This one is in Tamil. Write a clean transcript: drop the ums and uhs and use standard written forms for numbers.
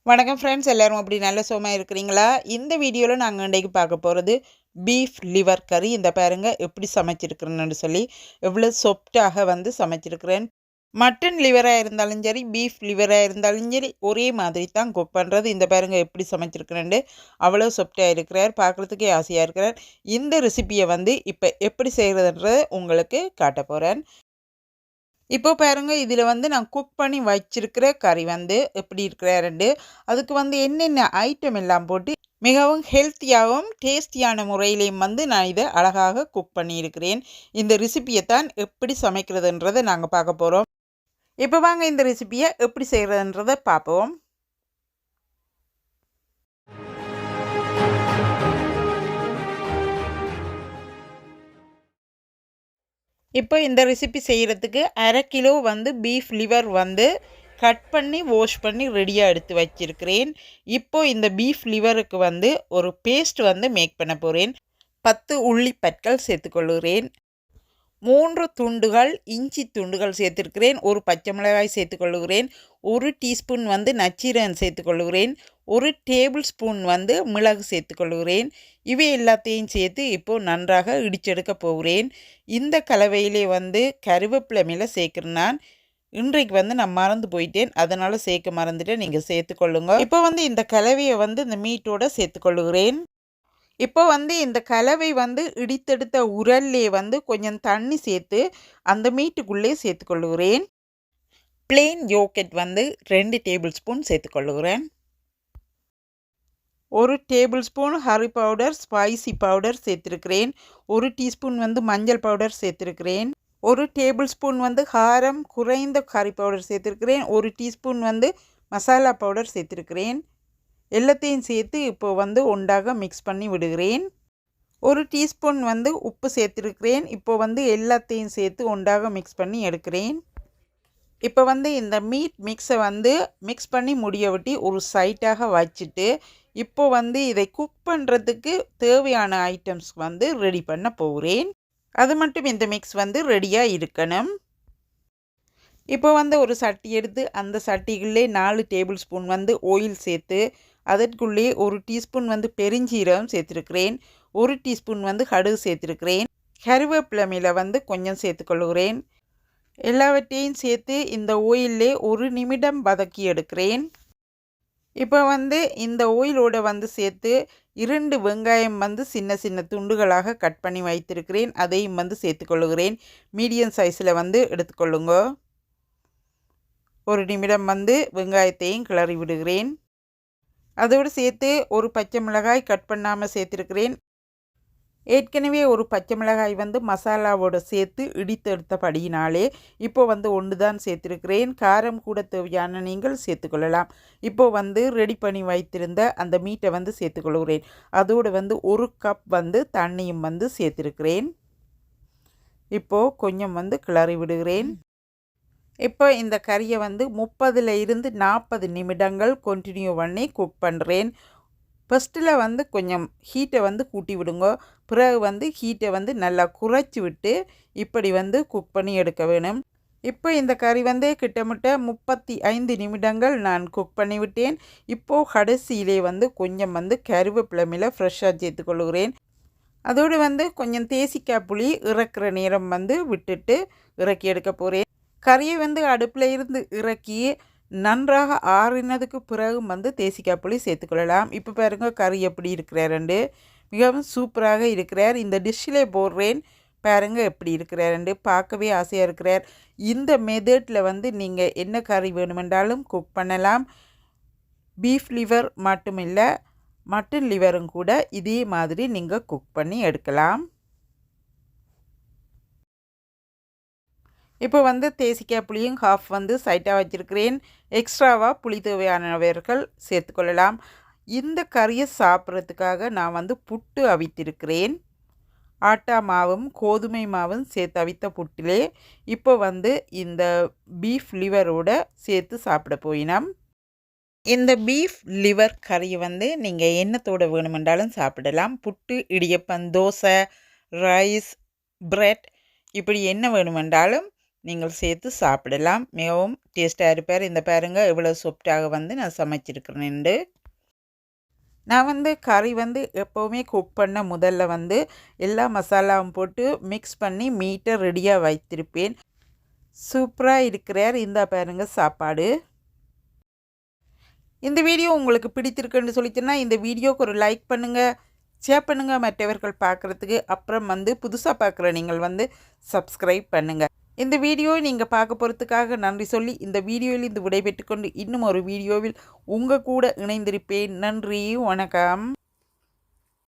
வணக்கம் ஃப்ரெண்ட்ஸ், எல்லாரும் அப்படி நல்ல சுகமாக இருக்கிறீங்களா? இந்த வீடியோவில் நாங்கள் இன்றைக்கு பார்க்க போகிறது பீஃப் லிவர் கறி. இந்த பாருங்க எப்படி சமைச்சிருக்கிறேன்னு சொல்லி எவ்வளோ சொப்டாக வந்து சமைச்சிருக்கிறேன். மட்டன் லிவராக இருந்தாலும் சரி, பீஃப் லிவராக இருந்தாலும் சரி, ஒரே மாதிரி தான் குக் பண்ணுறது. இந்த பாருங்க எப்படி சமைச்சிருக்கிறேன்னு அவ்வளோ சொப்டாக இருக்கிறார், பார்க்குறதுக்கே ஆசையாக இருக்கிறார். இந்த ரெசிபியை வந்து இப்போ எப்படி செய்கிறதுன்றதை உங்களுக்கு காட்ட போகிறேன். இப்போ பாருங்க, இதில் வந்து நான் குக் பண்ணி வச்சிருக்கிற கறி வந்து எப்படி இருக்கிறாருண்டு, அதுக்கு வந்து என்னென்ன ஐட்டம் எல்லாம் போட்டு மிகவும் ஹெல்த்தியாகவும் டேஸ்டியான முறையிலையும் வந்து நான் இதை அழகாக குக் பண்ணியிருக்கிறேன். இந்த ரெசிபியை தான் எப்படி சமைக்கிறதுன்றதை நாங்கள் பார்க்க போகிறோம். இப்போ வாங்க இந்த ரெசிபியை எப்படி செய்கிறதுன்றதை பார்ப்போம். இப்போ இந்த ரெசிபி செய்கிறதுக்கு 1/2 கிலோ வந்து பீஃப் லிவர் வந்து கட் பண்ணி வாஷ் பண்ணி ரெடியாக எடுத்து வச்சிருக்கிறேன். இப்போ இந்த பீஃப் லிவருக்கு வந்து ஒரு பேஸ்ட் வந்து மேக் பண்ண போகிறேன். 10 உள்ளி பற்கள் சேர்த்துக்கொள்கிறேன். 3 துண்டுகள் இஞ்சி துண்டுகள் சேர்த்துருக்கிறேன். ஒரு பச்சை மிளகாய் சேர்த்துக்கொள்கிறேன். 1 டீஸ்பூன் வந்து நச்சீரகம் சேர்த்துக்கொள்கிறேன். 1 டேபிள் ஸ்பூன் வந்து மிளகு சேர்த்துக்கொள்கிறேன். இவை எல்லாத்தையும் சேர்த்து இப்போது நன்றாக இடிச்செடுக்க போகிறேன். இந்த கலவையிலே வந்து கருவேப்பிலை மேலே சேர்க்குறேன். நான் இன்றைக்கு வந்து நான் மறந்து போயிட்டேன், அதனால் சேர்க்க மறந்துட்டேன், நீங்கள் சேர்த்துக்கொள்ளுங்க. இப்போ வந்து இந்த கலவையை வந்து இந்த மீட்டோடு சேர்த்துக்கொள்கிறேன். இப்போ வந்து இந்த கலவை வந்து இடித்தெடுத்த உரல்லே வந்து கொஞ்சம் தண்ணி சேர்த்து அந்த மீட்டுக்குள்ளே சேர்த்துக்கொள்கிறேன். பிளெயின் யோகட் வந்து 2 டேபிள் ஸ்பூன் சேர்த்துக்கொள்கிறேன். 1 டேபிள் ஸ்பூன் ஹரி பவுடர் ஸ்பைசி பவுடர் சேர்த்துருக்கிறேன். 1 டீஸ்பூன் வந்து மஞ்சள் பவுடர் சேர்த்துருக்கிறேன். 1 டேபிள் ஸ்பூன் வந்து காரம் குறைந்த கறி பவுடர் சேர்த்துருக்கிறேன். 1 டீஸ்பூன் வந்து மசாலா பவுடர் சேர்த்துருக்கிறேன். எல்லாத்தையும் சேர்த்து இப்போ வந்து ஒன்றாக மிக்ஸ் பண்ணி விடுகிறேன். 1 டீஸ்பூன் வந்து உப்பு சேர்த்துருக்கிறேன். இப்போ வந்து எல்லாத்தையும் சேர்த்து ஒன்றாக மிக்ஸ் பண்ணி எடுக்கிறேன். இப்போ வந்து இந்த மீட் மிக்ஸை வந்து மிக்ஸ் பண்ணி முடிய விட்டு ஒரு சைட்டாக வச்சுட்டு இப்போ வந்து இதை குக் பண்ணுறதுக்கு தேவையான ஐட்டம்ஸ் வந்து ரெடி பண்ண போகிறேன். அது மட்டும் இந்த மிக்ஸ் வந்து ரெடியாக இருக்கணும். இப்போ வந்து ஒரு சட்டி எடுத்து அந்த சட்டிக்குள்ளே 4 டேபிள் ஸ்பூன் வந்து ஆயில் சேர்த்து அதற்குள்ளே 1 டீஸ்பூன் வந்து பெருஞ்சீரகம் சேர்த்துருக்கிறேன். 1 டீஸ்பூன் வந்து கடுகு சேர்த்துருக்கிறேன். கருவேப்பிலை மேலே வந்து கொஞ்சம் சேர்த்துக்கொள்கிறேன். எல்லாவற்றையும் சேர்த்து இந்த ஆயிலே 1 நிமிடம் வதக்கி எடுக்கிறேன். இப்போ வந்து இந்த ஆயிலோடு வந்து சேர்த்து 2 வெங்காயம் வந்து சின்ன சின்ன துண்டுகளாக கட் பண்ணி வைத்திருக்கிறேன். அதையும் வந்து சேர்த்துக்கொள்கிறேன். மீடியம் சைஸில் வந்து எடுத்துக்கொள்ளுங்க. 1 நிமிடம் வந்து வெங்காயத்தையும் கிளறி விடுகிறேன். அதோடு சேர்த்து ஒரு பச்சை மிளகாய் கட் பண்ணாமல் சேர்த்துருக்கிறேன். ஏற்கனவே ஒரு பச்சை மிளகாய் வந்து மசாலாவோடு சேர்த்து இடித்தெடுத்தபடியினாலே இப்போ வந்து 1 தான் சேர்த்துருக்கிறேன். காரம் கூட தேவையான நீங்கள் சேர்த்துக்கொள்ளலாம். இப்போ வந்து ரெடி பண்ணி வைத்திருந்த அந்த மீட்டை வந்து சேர்த்துக்கொள்கிறேன். அதோடு வந்து 1 கப் வந்து தண்ணியும் வந்து சேர்த்துருக்கிறேன். இப்போது கொஞ்சம் வந்து கிளறி விடுகிறேன். இப்போ இந்த கறியை வந்து 30 நிமிடங்கள் கண்டினியூ பண்ணி குக் பண்ணுறேன். ஃபஸ்ட்டில் வந்து கொஞ்சம் ஹீட்டை வந்து கூட்டி விடுங்க. பிறகு வந்து ஹீட்டை வந்து நல்லா குறைச்சி விட்டு இப்படி வந்து குக் பண்ணி எடுக்க வேணும். இப்போ இந்த கறி வந்து கிட்டத்தட்ட 35 நிமிடங்கள் நான் குக் பண்ணி விட்டேன். இப்போது கடைசியிலே வந்து கொஞ்சம் வந்து கருவேப்பிலை மேலே ஃப்ரெஷ்ஷாக சேர்த்துக்கொள்கிறேன். அதோடு வந்து கொஞ்சம் தேசிக்காய் புளி இறக்குற நேரம் வந்து விட்டுட்டு இறக்கி எடுக்க போகிறேன். கறியை வந்து அடுப்பில் இருந்து இறக்கி நன்றாக ஆறினதுக்கு பிறகு வந்து தேசிக்காய் புளி சேர்த்துக்கொள்ளலாம். இப்போ பாருங்க கறி எப்படி இருக்கிறாருண்டு, மிகவும் சூப்பராக இருக்கிறார். இந்த டிஷ்ஷிலே போடுறேன், பாருங்க எப்படி இருக்கிறாருண்டு, பார்க்கவே ஆசையாக இருக்கிறார். இந்த மெத்தடில் வந்து நீங்கள் என்ன கறி வேணுமென்றாலும் குக் பண்ணலாம். பீஃப் லிவர் மட்டும் இல்லை, மட்டன் லிவரும் கூட இதே மாதிரி நீங்கள் குக் பண்ணி எடுக்கலாம். இப்போ வந்து தேசிக்காய் புளியும் ஹாஃப் வந்து சைட்டாக வச்சுருக்கிறேன். எக்ஸ்ட்ராவாக புளி தேவையானவர்கள் சேர்த்துக்கொள்ளலாம். இந்த கறியை சாப்பிட்றதுக்காக நான் வந்து புட்டு அவித்திருக்கிறேன். ஆட்டா மாவும் கோதுமை மாவும் சேர்த்து அவித்த புட்டிலே இப்போ வந்து இந்த பீஃப் லிவரோடு சேர்த்து சாப்பிட போயினோம். இந்த பீஃப் லிவர் கறியை வந்து நீங்கள் எண்ணத்தோடு வேணுமென்றாலும் சாப்பிடலாம். புட்டு, இடியப்பம், தோசை, ரைஸ், பிரெட் இப்படி என்ன வேணுமென்றாலும் நீங்கள் சேர்த்து சாப்பிடலாம். மிகவும் டேஸ்ட்டாக இருப்பார். இந்த பாருங்க எவ்வளோ சாஃப்டாக வந்து நான் சமைச்சிருக்கிறேன்னு. நான் வந்து கறி வந்து எப்போவுமே குக் பண்ண முதல்ல வந்து எல்லா மசாலாவும் போட்டு மிக்ஸ் பண்ணி மீட்டை ரெடியாக வைத்திருப்பேன். சூப்பராக இருக்கிறார். இந்த பாருங்க சாப்பாடு. இந்த வீடியோ உங்களுக்கு பிடித்திருக்குன்னு சொல்லிச்சுன்னா இந்த வீடியோக்கு ஒரு லைக் பண்ணுங்கள், ஷேர் பண்ணுங்கள் மற்றவர்கள் பார்க்குறதுக்கு. அப்புறம் வந்து புதுசாக பார்க்குற நீங்கள் வந்து சப்ஸ்கிரைப் பண்ணுங்கள். இந்த வீடியோ நீங்கள் பார்க்க போகிறதுக்காக நன்றி சொல்லி இந்த வீடியோவில் இந்த விடைபெற்று கொண்டு இன்னும் ஒரு வீடியோவில் உங்கள் கூட இணைந்திருப்பேன். நன்றி, வணக்கம்.